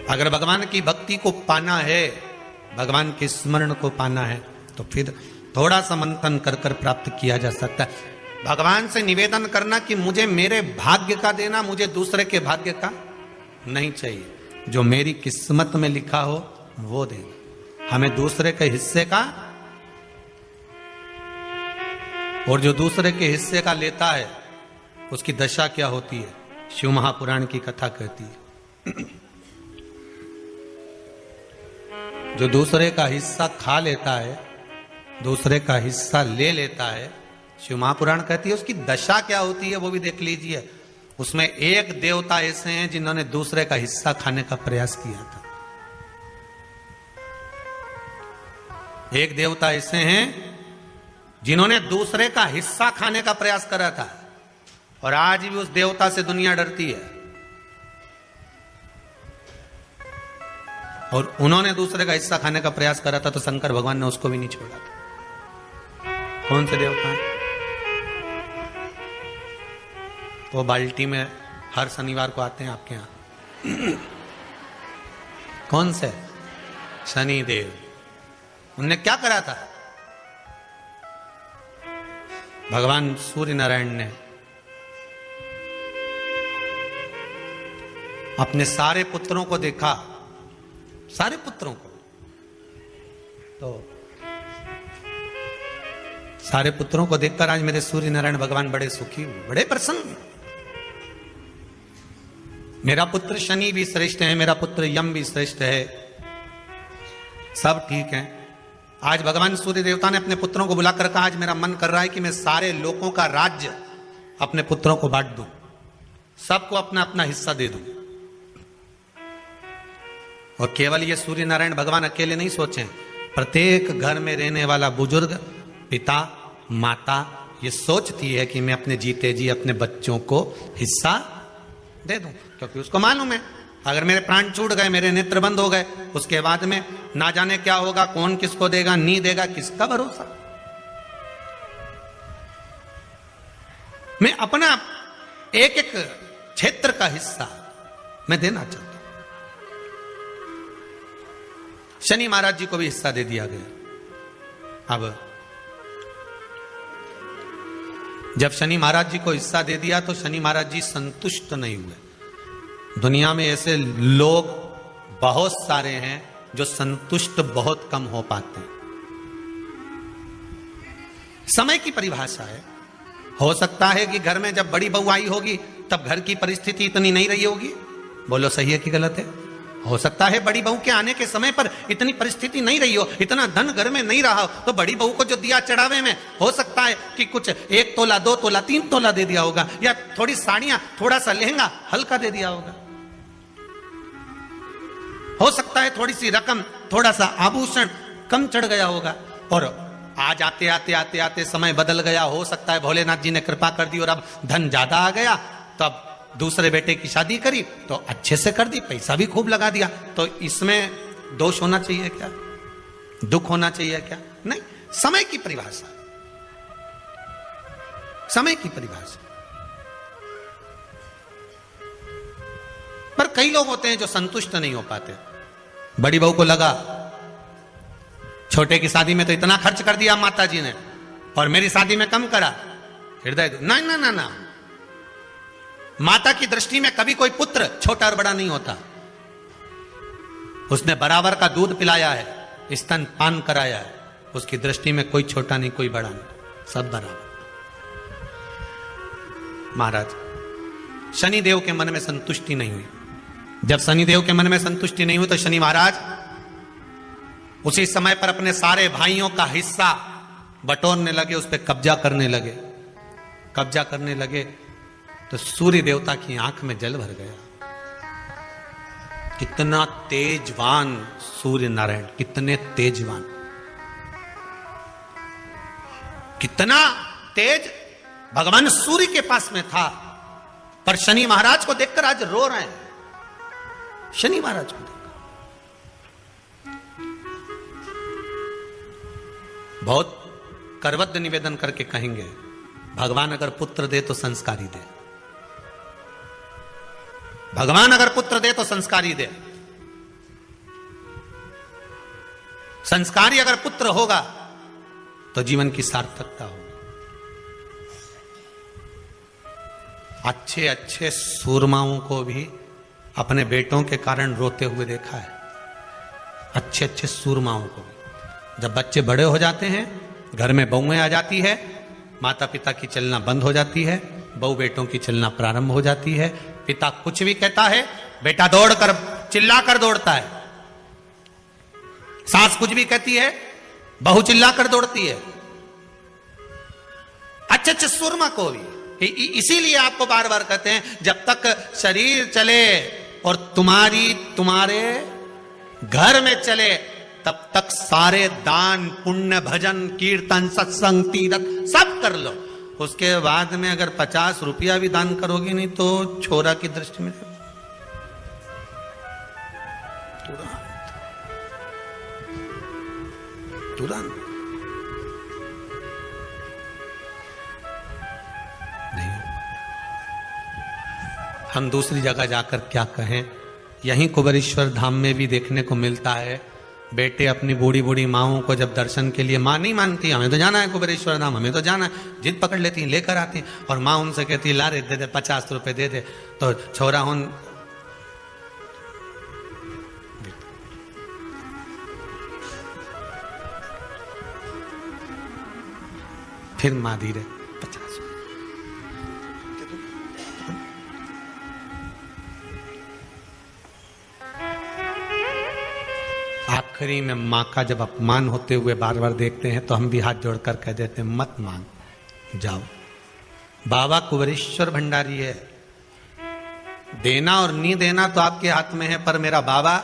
अगर भगवान की भक्ति को पाना है, भगवान के स्मरण को पाना है, तो फिर थोड़ा सा मंथन कर कर प्राप्त किया जा सकता है। भगवान से निवेदन करना कि मुझे मेरे भाग्य का देना, मुझे दूसरे के भाग्य का नहीं चाहिए। जो मेरी किस्मत में लिखा हो वो देना, हमें दूसरे के हिस्से का। और जो दूसरे के हिस्से का लेता है उसकी दशा क्या होती है, शिव महापुराण की कथा कहती है। जो दूसरे का हिस्सा खा लेता है, दूसरे का हिस्सा ले लेता है, शिव महापुराण कहती है उसकी दशा क्या होती है वो भी देख लीजिए। उसमें एक देवता ऐसे हैं जिन्होंने दूसरे का हिस्सा खाने का प्रयास किया था। एक देवता ऐसे हैं जिन्होंने दूसरे का हिस्सा खाने का प्रयास करा था, और आज भी उस देवता से दुनिया डरती है। और उन्होंने दूसरे का हिस्सा खाने का प्रयास करा था तो शंकर भगवान ने उसको भी नहीं छोड़ा था। कौन से देवता? वो बाल्टी में हर शनिवार को आते हैं आपके यहां। कौन से? शनि देव। उनने क्या करा था? भगवान सूर्य नारायण ने अपने सारे पुत्रों को देखा, सारे पुत्रों को, तो सारे पुत्रों को देखकर आज मेरे सूर्य नारायण भगवान बड़े सुखी हुए, बड़े प्रसन्न। मेरा पुत्र शनि भी श्रेष्ठ है, मेरा पुत्र यम भी श्रेष्ठ है, सब ठीक है। आज भगवान सूर्य देवता ने अपने पुत्रों को बुलाकर कहा, आज मेरा मन कर रहा है कि मैं सारे लोगों का राज्य अपने पुत्रों को बांट दूं, सबको अपना अपना हिस्सा दे दूं। और केवल ये सूर्य नारायण भगवान अकेले नहीं सोचे, प्रत्येक घर में रहने वाला बुजुर्ग, पिता, माता ये सोचती है कि मैं अपने जीते जी अपने बच्चों को हिस्सा दे दूं, क्योंकि उसको मालूम है अगर मेरे प्राण छूट गए, मेरे नेत्र बंद हो गए, उसके बाद में ना जाने क्या होगा, कौन किसको देगा, नहीं देगा, किसका भरोसा। मैं अपना एक एक क्षेत्र का हिस्सा मैं देना चाहता हूं। शनि महाराज जी को भी हिस्सा दे दिया गया। अब जब शनि महाराज जी को हिस्सा दे दिया तो शनि महाराज जी संतुष्ट नहीं हुए। दुनिया में ऐसे लोग बहुत सारे हैं जो संतुष्ट बहुत कम हो पाते हैं। समय की परिभाषा है। हो सकता है कि घर में जब बड़ी बहू आई होगी तब घर की परिस्थिति इतनी नहीं रही होगी, बोलो सही है कि गलत है? हो सकता है बड़ी बहू के आने के समय पर इतनी परिस्थिति नहीं रही हो, इतना धन घर में नहीं रहा हो, तो बड़ी बहू को जो दिया चढ़ावे में हो सकता है कि कुछ 1 तोला 2 तोला 3 तोला दे दिया होगा, या थोड़ी साड़ियां, थोड़ा सा लहंगा हल्का दे दिया होगा। हो सकता है थोड़ी सी रकम, थोड़ा सा आभूषण कम चढ़ गया होगा। और आज आते आते आते आते समय बदल गया, हो सकता है भोलेनाथ जी ने कृपा कर दी और अब धन ज्यादा आ गया, तब दूसरे बेटे की शादी करी तो अच्छे से कर दी, पैसा भी खूब लगा दिया। तो इसमें दोष होना चाहिए क्या? दुख होना चाहिए क्या? नहीं। समय की परिभाषा, समय की परिभाषा। पर कई लोग होते हैं जो संतुष्ट नहीं हो पाते। बड़ी बहू को लगा छोटे की शादी में तो इतना खर्च कर दिया माता जी ने और मेरी शादी में कम करा, हृदय ना ना ना ना। माता की दृष्टि में कभी कोई पुत्र छोटा और बड़ा नहीं होता। उसने बराबर का दूध पिलाया है, स्तन पान कराया है, उसकी दृष्टि में कोई छोटा नहीं कोई बड़ा नहीं, सब बराबर। महाराज शनिदेव के मन में संतुष्टि नहीं हुई। जब शनिदेव के मन में संतुष्टि नहीं हुई तो शनि महाराज उसी समय पर अपने सारे भाइयों का हिस्सा बटोरने लगे, उस पर कब्जा करने लगे। कब्जा करने लगे तो सूर्य देवता की आंख में जल भर गया। कितना तेजवान सूर्य नारायण, कितने तेजवान, कितना तेज भगवान सूर्य के पास में था। पर शनि महाराज को देखकर आज रो रहे हैं। शनि महाराज को देखकर बहुत करबद्ध निवेदन करके कहेंगे, भगवान अगर पुत्र दे तो संस्कारी दे, भगवान अगर पुत्र दे तो संस्कारी दे। संस्कारी अगर पुत्र होगा तो जीवन की सार्थकता होगी। अच्छे अच्छे सूरमाओं को भी अपने बेटों के कारण रोते हुए देखा है। अच्छे अच्छे सूरमाओं को भी। जब बच्चे बड़े हो जाते हैं, घर में बहुएं आ जाती है, माता पिता की चलना बंद हो जाती है, बहू बेटों की चलना प्रारंभ हो जाती है। पिता कुछ भी कहता है, बेटा दौड़ कर चिल्ला कर दौड़ता है। सास कुछ भी कहती है, बहू चिल्ला कर दौड़ती है। अच्छे अच्छे सुरमा को भी। इसीलिए आपको बार बार कहते हैं, जब तक शरीर चले और तुम्हारे घर में चले, तब तक सारे दान पुण्य भजन कीर्तन सत्संग तीर्थ सब कर लो। उसके बाद में अगर 50 रुपया भी दान करोगे नहीं तो छोरा की दृष्टि में तुरंत नहीं। हम दूसरी जगह जाकर क्या कहें, यहीं कुबेरेश्वर धाम में भी देखने को मिलता है। बेटे अपनी बूढ़ी बूढ़ी माओं को जब दर्शन के लिए, माँ नहीं मानती, हमें तो जाना है कुबेरेश्वर धाम, हमें तो जाना है, जिद पकड़ लेती हैं, लेकर आती हैं। और माँ उनसे कहती है, ला रे दे दे 50 रुपए दे दे। तो छोरा उन फिर माँ धीरे 50। आखिरी में माँ का जब अपमान होते हुए बार बार देखते हैं तो हम भी हाथ जोड़कर कह देते हैं, मत मांग, जाओ। बाबा कुबेरेश्वर भंडारी है। देना और नहीं देना तो आपके हाथ में है, पर मेरा बाबा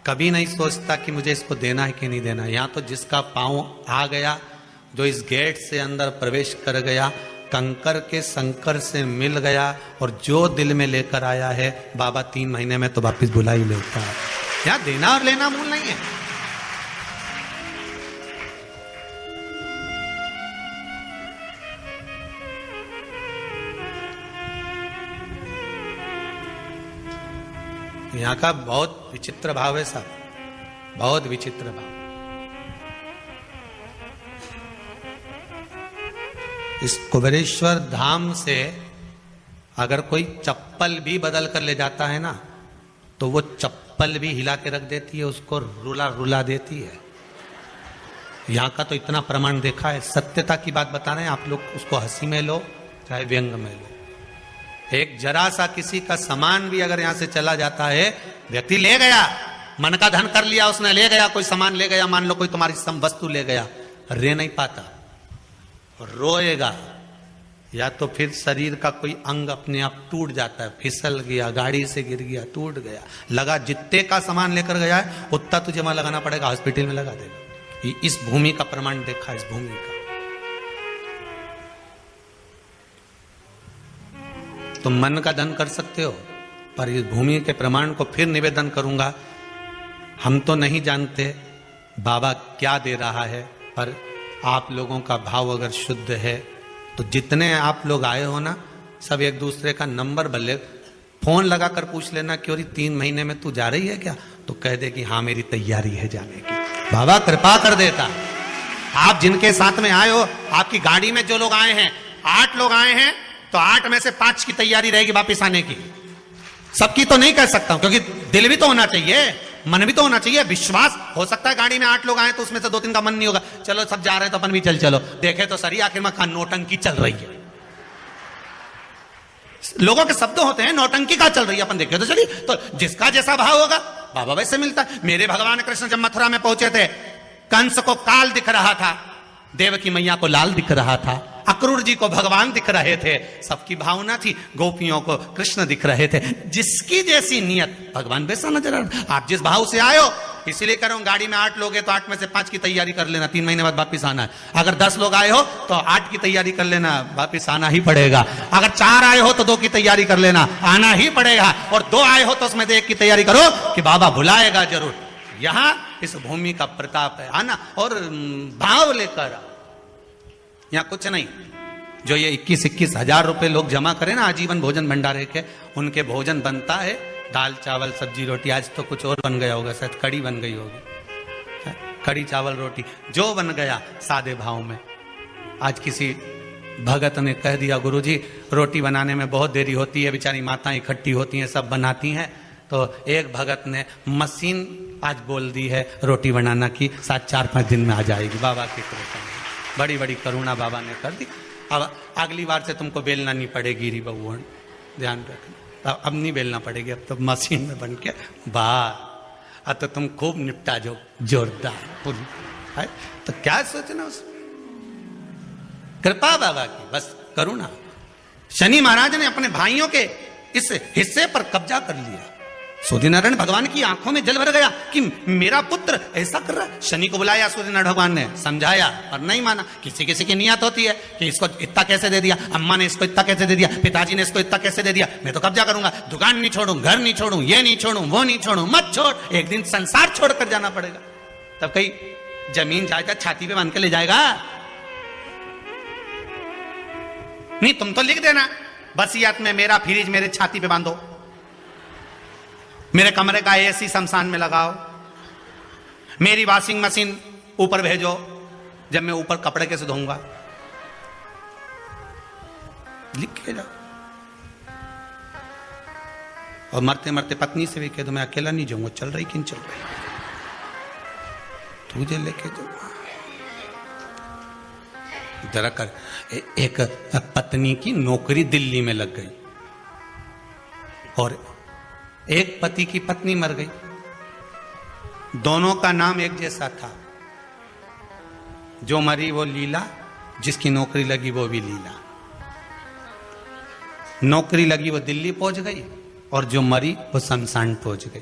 कभी नहीं सोचता कि मुझे इसको देना है कि नहीं देना। यहां तो जिसका पांव आ गया, जो इस गेट से अंदर प्रवेश कर गया, कंकर के संकर से मिल गया, और जो दिल में लेकर आया है, बाबा 3 महीने में तो वापिस बुला ही लेता है। यहाँ देना और लेना मूल नहीं है। यहाँ का बहुत विचित्र भाव है साहब, बहुत विचित्र भाव। इस कुबेरेश्वर धाम से अगर कोई चप्पल भी बदल कर ले जाता है ना, तो वो चप्पल भी हिला के रख देती है, उसको रुला रुला देती है। यहाँ का तो इतना प्रमाण देखा है। सत्यता की बात बता रहे हैं आप लोग, उसको हंसी में लो चाहे व्यंग में लो। एक जरा सा किसी का सामान भी अगर यहाँ से चला जाता है, व्यक्ति ले गया, मन का धन कर लिया उसने, ले गया, कोई सामान ले गया, मान लो कोई तुम्हारी वस्तु ले गया, रह नहीं पाता, रोएगा, या तो फिर शरीर का कोई अंग अपने आप टूट जाता है, फिसल गया, गाड़ी से गिर गया, टूट गया, लगा जितने का सामान लेकर गया है उतना तुझे वहां लगाना पड़ेगा, हॉस्पिटल में लगा देगा। इस भूमि का प्रमाण देखा, इस भूमि का। तुम मन का धन कर सकते हो, पर इस भूमि के प्रमाण को फिर निवेदन करूंगा। हम तो नहीं जानते बाबा क्या दे रहा है, पर आप लोगों का भाव अगर शुद्ध है तो जितने आप लोग आए हो ना, सब एक दूसरे का नंबर भले फोन लगाकर पूछ लेना कि 3 महीने में तू जा रही है क्या, तो कह दे कि हाँ मेरी तैयारी है जाने की। बाबा कृपा कर देता। आप जिनके साथ में आए हो, आपकी गाड़ी में जो लोग आए हैं, 8 लोग आए हैं, तो 8 में से 5 की तैयारी रहेगी वापिस आने की। सबकी तो नहीं कह सकता हूं, क्योंकि दिल भी तो होना चाहिए, मन भी तो होना चाहिए, विश्वास। हो सकता है गाड़ी में 8 लोग आए तो उसमें से 2-3 का मन नहीं होगा, चलो सब जा रहे हैं तो अपन भी चलो। देखे तो सही आखिर में नौटंकी चल रही है। लोगों के शब्द होते हैं, नौटंकी का चल रही है, अपन देखे तो चलिए। तो जिसका जैसा भाव होगा बाबा वैसे मिलता है। मेरे भगवान कृष्ण जब मथुरा में पहुंचे थे, कंस को काल दिख रहा था, देवकी मैया को लाल दिख रहा था, अक्रूर जी को भगवान दिख रहे थे, सबकी भावना थी, गोपियों को कृष्ण दिख रहे थे। जिसकी जैसी नियत भगवान वैसा नजर आ रहा। आप जिस भाव से आए हो, इसीलिए कह रहा हूं, गाड़ी में 8 लोग हैं तो 8 में से 5 की तैयारी कर लेना, 3 महीने बाद वापिस आना है। अगर 10 लोग आए हो तो 8 की तैयारी कर लेना, वापिस आना ही पड़ेगा। अगर 4 आए हो तो 2 की तैयारी कर लेना, आना ही पड़ेगा। और 2 आए हो तो उसमें से 1 की तैयारी करो कि बाबा बुलाएगा जरूर। यहां इस भूमि का प्रताप है, आना और भाव लेकर। यहां कुछ नहीं, जो ये 21-21 हजार रुपए लोग जमा करें ना आजीवन भोजन भंडारे के, उनके भोजन बनता है दाल चावल सब्जी रोटी। आज तो कुछ और बन गया होगा, शायद कड़ी बन गई होगी। कड़ी चावल रोटी जो बन गया सादे भाव में। आज किसी भगत ने कह दिया गुरुजी रोटी बनाने में बहुत देरी होती है, बेचारी माताएं इकट्ठी होती हैं सब बनाती हैं, तो एक भगत ने मशीन आज बोल दी है रोटी बनाना की 4-5 दिन में आ जाएगी। बाबा की कृपा, बड़ी बड़ी करुणा बाबा ने कर दी। अब अगली बार से तुमको बेलना नहीं पड़ेगी री बबुआ, ध्यान रखना, अब नहीं बेलना पड़ेगी, अब तो मशीन में बन के अब तो तुम खूब निपटा जो जोरदार है। तो क्या सोचना उसमें, कृपा बाबा की, बस करुणा। शनि महाराज ने अपने भाइयों के इस हिस्से पर कब्जा कर लिया। सूर्यनारायण भगवान की आंखों में जल भर गया कि मेरा पुत्र ऐसा कर रहा है। शनि को बुलाया सूर्यनारायण भगवान ने, समझाया और नहीं माना। किसी किसी की नियत होती है कि इसको इतना कैसे दे दिया, अम्मा ने इसको इतना कैसे दे दिया, पिताजी ने इसको इतना कैसे दे दिया, मैं तो कब्जा करूंगा, दुकान नहीं छोड़ू, घर नहीं छोड़ू, ये नहीं छोड़ू, वो नहीं छोड़ू। मत छोड़, एक दिन संसार छोड़कर जाना पड़ेगा। तब कहीं जमीन जायदाद छाती पे बांध के ले जाएगा? नहीं, तुम तो लिख देना वसीयत में मेरा फ्रिज मेरे छाती पे बांधो, मेरे कमरे का एसी शमशान में लगाओ, मेरी वॉशिंग मशीन ऊपर भेजो, जब मैं ऊपर कपड़े कैसे धोऊंगा, लिख के जाओ। और मरते मरते पत्नी से भी कह दो मैं अकेला नहीं जाऊंगा, चल रही कि नहीं चल रही, तुझे लेके जाऊंगा। जरा कर, एक पत्नी की नौकरी दिल्ली में लग गई और एक पति की पत्नी मर गई, दोनों का नाम एक जैसा था। जो मरी वो लीला, जिसकी नौकरी लगी वो भी लीला। नौकरी लगी वो दिल्ली पहुंच गई और जो मरी वो शमशान पहुंच गई।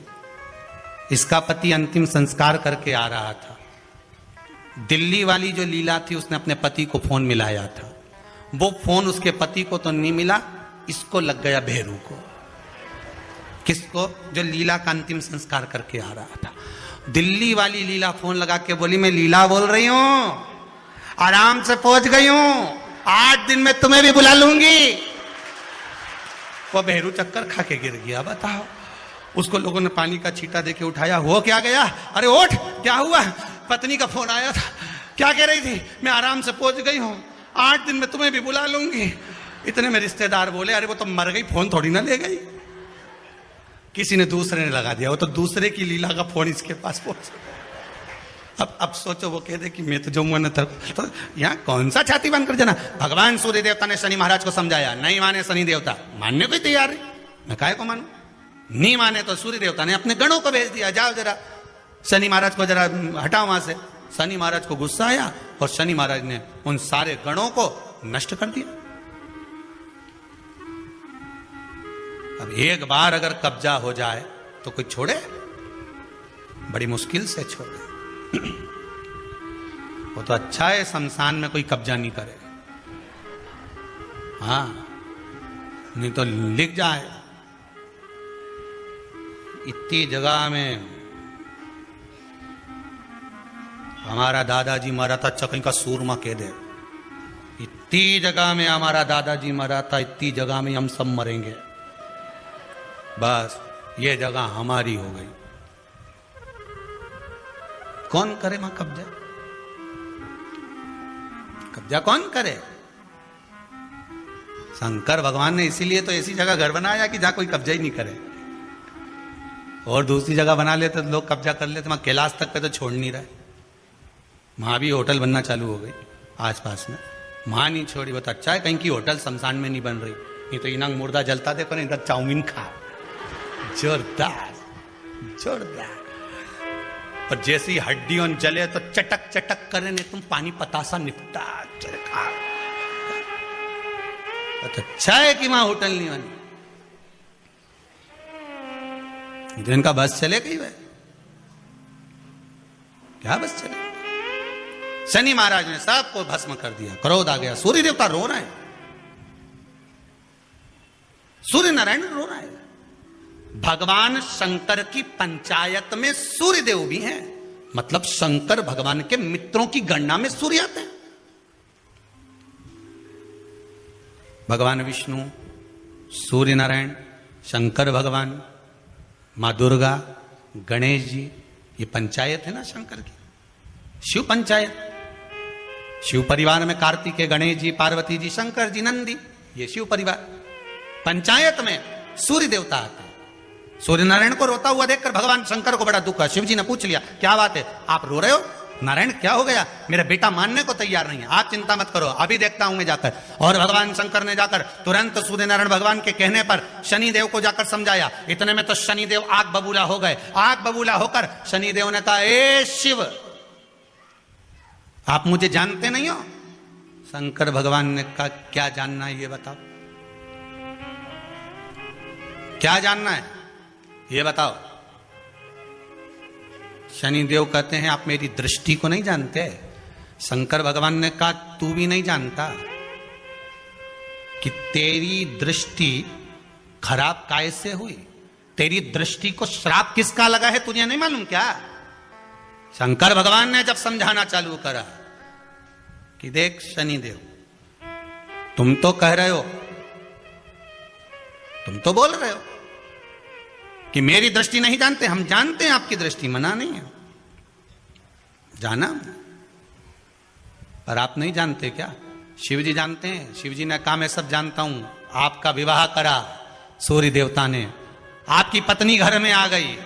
इसका पति अंतिम संस्कार करके आ रहा था। दिल्ली वाली जो लीला थी उसने अपने पति को फोन मिलाया था, वो फोन उसके पति को तो नहीं मिला, इसको लग गया भेरू को। किसको? जो लीला का अंतिम संस्कार करके आ रहा था। दिल्ली वाली लीला फोन लगा के बोली मैं लीला बोल रही हूं, आराम से पहुंच गई हूं, 8 दिन में तुम्हें भी बुला लूंगी। वो भेरू चक्कर खा के गिर गया। बताओ, उसको लोगों ने पानी का छींटा देके उठाया, हो क्या गया? अरे उठ, क्या हुआ? पत्नी का फोन आया था, क्या कह रही थी? मैं आराम से पहुंच गई हूं, 8 दिन में तुम्हें भी बुला लूंगी। इतने में रिश्तेदार बोले अरे वो तो मर गई, फोन थोड़ी ना ले गई, किसी ने दूसरे ने लगा दिया, वो तो दूसरे की लीला का फोन इसके पास पहुंच। अब सोचो, वो कह दे कि मैं तो जाऊंगा न, तो यहाँ कौन सा छाती बांध कर जाना। भगवान सूर्य देवता ने शनि महाराज को समझाया, नहीं माने शनि देवता, मानने को ही तैयार है, मैं काहे को मानू? नहीं माने तो सूर्य देवता ने अपने गणों को भेज दिया, जाओ जरा शनि महाराज को जरा हटाओ वहां से। शनि महाराज को गुस्सा आया और शनि महाराज ने उन सारे गणों को नष्ट कर दिया। अब एक बार अगर कब्जा हो जाए तो कोई छोड़े? बड़ी मुश्किल से छोड़े। वो तो अच्छा है शमशान में कोई कब्जा नहीं करे, हाँ, नहीं तो लिख जाए इतनी जगह में हमारा दादाजी मरा था, अच्छा कहीं का सूरमा कह दे, इतनी जगह में हमारा दादाजी मरा था, इतनी जगह में हम सब मरेंगे, बस ये जगह हमारी हो गई। कौन करे वहां कब्जा? कब्जा कौन करे? शंकर भगवान ने इसीलिए तो ऐसी जगह घर बनाया कि जहां कोई कब्जा ही नहीं करे। और दूसरी जगह बना लेते तो लोग कब्जा कर लेते, वहां कैलाश तक पे तो छोड़ नहीं रहे। वहां भी होटल बनना चालू हो गई आसपास में, वहां नहीं छोड़ी। वो तो अच्छा है कहीं की होटल शमशान में नहीं बन रही, नहीं तो इनंग मुर्दा जलता देखो ना, इधर चाउमीन खा, जोरदार जोरदार। और जैसी हड्डियों जले तो चटक चटक करे, नहीं तुम पानी पतासा निपटा खा। तो अच्छा है कि वहां होटल नहीं बनी, तो इनका बस चले गई वह, क्या बस चले। शनि महाराज ने सबको भस्म कर दिया, क्रोध आ गया, सूर्य देवता रो रहे हैं, सूर्य नारायण रो रहा है। भगवान शंकर की पंचायत में सूर्य देव भी हैं, मतलब शंकर भगवान के मित्रों की गणना में सूर्य आते हैं। भगवान विष्णु, सूर्य नारायण, शंकर भगवान, मां दुर्गा, गणेश जी, ये पंचायत है ना शंकर की। शिव पंचायत। शिव परिवार में कार्तिकेय, गणेश जी, पार्वती जी, शंकर जी, नंदी, ये शिव परिवार। पंचायत में सूर्य देवता आते हैं। सूर्य नारायण को रोता हुआ देखकर भगवान शंकर को बड़ा दुख है। शिव जी ने पूछ लिया, क्या बात है, आप रो रहे हो? नारायण क्या हो गया? मेरा बेटा मानने को तैयार नहीं है। आप चिंता मत करो, अभी देखता हूं मैं जाकर। और भगवान शंकर ने जाकर तुरंत सूर्य नारायण भगवान के कहने पर शनि देव को जाकर समझाया। इतने में तो शनि देव आग बबूला हो गए। आग बबूला होकर शनि देव ने कहा, ए शिव, आप मुझे जानते नहीं हो? शंकर भगवान ने कहा, क्या जानना है ये बताओ, क्या जानना है ये बताओ। शनि देव कहते हैं, आप मेरी दृष्टि को नहीं जानते। शंकर भगवान ने कहा, तू भी नहीं जानता कि तेरी दृष्टि खराब कैसे हुई? तेरी दृष्टि को श्राप किसका लगा है, तुझे नहीं मालूम क्या? शंकर भगवान ने जब समझाना चालू करा कि देख शनि देव, तुम तो कह रहे हो, तुम तो बोल रहे हो कि मेरी दृष्टि नहीं जानते। हम जानते हैं आपकी दृष्टि, मना नहीं है, जाना, पर आप नहीं जानते क्या? शिव जी जानते हैं। शिव जी ने कहा, मैं सब जानता हूं। आपका विवाह करा सूर्य देवता ने, आपकी पत्नी घर में आ गई,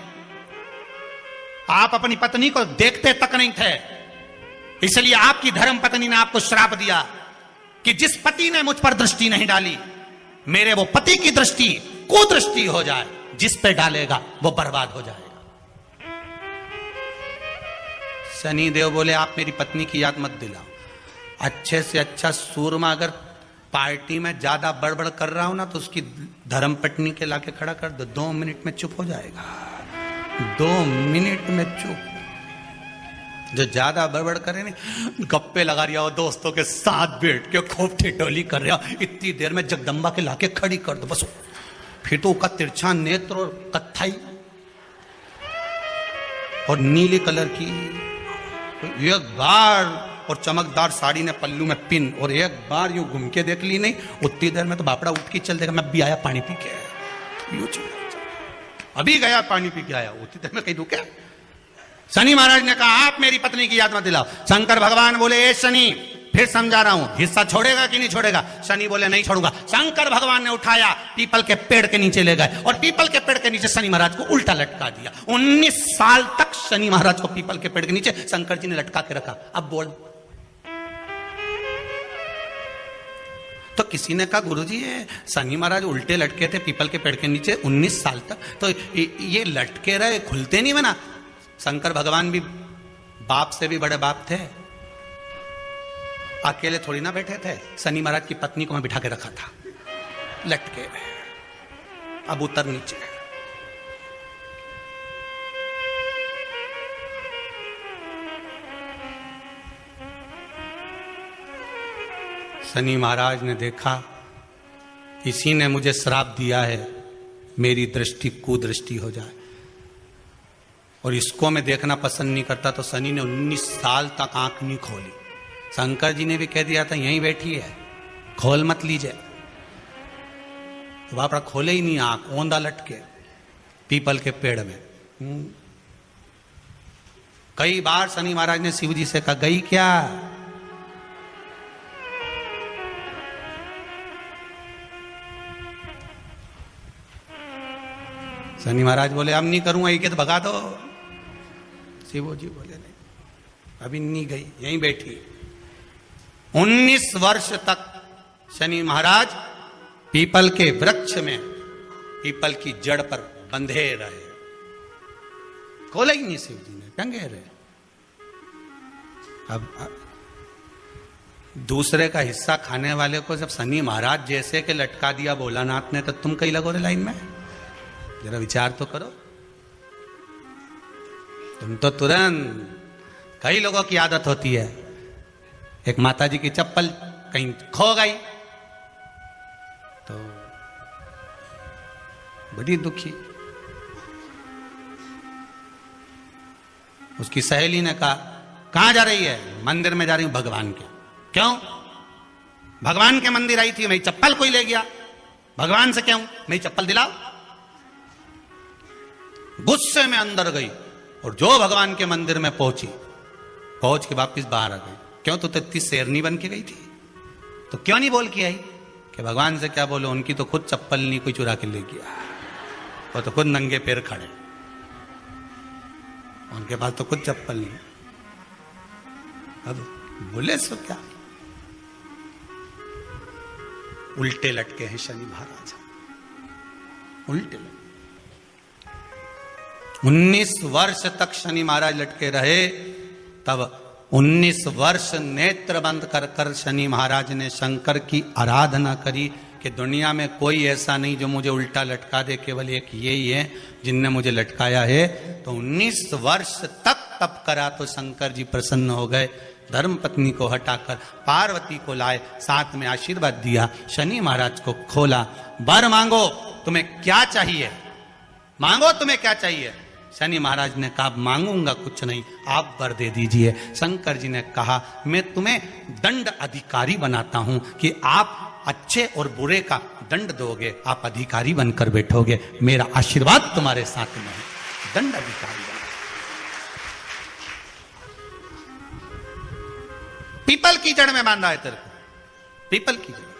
आप अपनी पत्नी को देखते तक नहीं थे, इसलिए आपकी धर्म पत्नी ने आपको श्राप दिया कि जिस पति ने मुझ पर दृष्टि नहीं डाली, मेरे वो पति की दृष्टि कुदृष्टि हो जाए, जिस पे डालेगा वो बर्बाद हो जाएगा। शनि देव बोले, आप मेरी पत्नी की याद मत दिलाओ। अच्छे से अच्छा सूरमा अगर पार्टी में ज्यादा बड़बड़ कर रहा हूं ना, तो उसकी धर्म पत्नी के लाके खड़ा कर दो, 2 मिनट में चुप हो जाएगा। 2 मिनट में चुप। जो ज्यादा बड़बड़ करे नहीं, गप्पे लगा रहा हो दोस्तों के साथ बैठ के खूब ठिठोली कर रहा हो, इतनी देर में जगदम्बा के लाके खड़ी कर दो बस। फिर तो उसका तिरछा नेत्र और कत्थई और नीले कलर की एक बार, और चमकदार साड़ी ने पल्लू में पिन, और एक बार यूं घूम के देख ली नहीं, उतनी देर में तो बापड़ा उठ के चल देगा, मैं भी आया पानी पी के, यूं अभी गया पानी पी के आया, उतनी देर में कहीं रुके। शनि महाराज ने कहा, आप मेरी पत्नी की याद मत दिलाओ। शंकर भगवान बोले, ए शनि, फिर समझा रहा हूं, हिस्सा छोड़ेगा कि नहीं छोड़ेगा? शनि बोले, नहीं छोड़ूंगा। शंकर भगवान ने उठाया, पीपल के पेड़ के नीचे ले गए, और पीपल के पेड़ के नीचे शनि महाराज को उल्टा लटका दिया। 19 साल तक शनि महाराज को पीपल के पेड़ के नीचे शंकर जी ने लटका के रखा। अब बोल। तो किसी ने कहा, गुरुजी ये शनि महाराज उल्टे लटके थे पीपल के पेड़ के नीचे 19 साल तक, तो ये लटके रहे, खुलते नहीं बना? शंकर भगवान भी बाप से भी बड़े बाप थे, अकेले थोड़ी ना बैठे थे। शनि महाराज की पत्नी को मैं बिठा के रखा था, लटके। अब उतर नीचे। शनि महाराज ने देखा, इसी ने मुझे श्राप दिया है, मेरी दृष्टि कुदृष्टि हो जाए, और इसको मैं देखना पसंद नहीं करता। तो शनि ने 19 साल तक आंख नहीं खोली। शंकर जी ने भी कह दिया था, यहीं बैठी है, खोल मत लीजिए। तो बापड़ा खोले ही नहीं आंख, ओंधा लटके पीपल के पेड़ में। कई बार शनि महाराज ने शिव जी से कहा, गई क्या? शनि महाराज बोले, अब नहीं करूंगा, ये तो भगा दो। शिव जी बोले, नहीं, अभी नहीं गई, यहीं बैठी। 19 वर्ष तक शनि महाराज पीपल के वृक्ष में, पीपल की जड़ पर बंधे रहे, खोला ही नहीं शिव जी ने, टंगे रहे। अब दूसरे का हिस्सा खाने वाले को जब शनि महाराज जैसे के लटका दिया भोलानाथ ने, तो तुम कहीं लगो रे लाइन में? जरा विचार तो करो। तुम तो तुरंत, कई लोगों की आदत होती है, एक माता जी की चप्पल कहीं खो गई तो बड़ी दुखी। उसकी सहेली ने कहा, कहां जा रही है? मंदिर में जा रही हूं भगवान के। क्यों? भगवान के मंदिर आई थी, मेरी चप्पल कोई ले गया। भगवान से क्यों? मेरी चप्पल दिलाओ। गुस्से में अंदर गई, और जो भगवान के मंदिर में पहुंची, फौज के वापिस बाहर आ गई। क्यों, तो इतनी शेरनी बन के गई थी, तो क्यों नहीं बोल के आई कि भगवान से क्या बोलो, उनकी तो खुद चप्पल नहीं कोई चुरा के ले गया, वो तो खुद नंगे पैर खड़े, उनके पास तो खुद चप्पल नहीं। अब बोले सो क्या, उल्टे लटके हैं शनि महाराज, उल्टे लटके। 19 वर्ष तक शनि महाराज लटके रहे। तब 19 वर्ष नेत्र बंद कर कर शनि महाराज ने शंकर की आराधना करी कि दुनिया में कोई ऐसा नहीं जो मुझे उल्टा लटका दे, केवल एक ये ही है जिनने मुझे लटकाया है। तो 19 वर्ष तक तप करा तो शंकर जी प्रसन्न हो गए। धर्म पत्नी को हटाकर पार्वती को लाए, साथ में आशीर्वाद दिया, शनि महाराज को खोला, वर मांगो तुम्हें क्या चाहिए, मांगो तुम्हें क्या चाहिए। शनि महाराज ने कहा मांगूंगा कुछ नहीं, आप वर दे दीजिए। शंकर जी ने कहा मैं तुम्हें दंड अधिकारी बनाता हूं कि आप अच्छे और बुरे का दंड दोगे, आप अधिकारी बनकर बैठोगे, मेरा आशीर्वाद तुम्हारे साथ में है, दंड अधिकारी बना। पीपल की जड़ में बांधा है तेरे को, पीपल की जड़।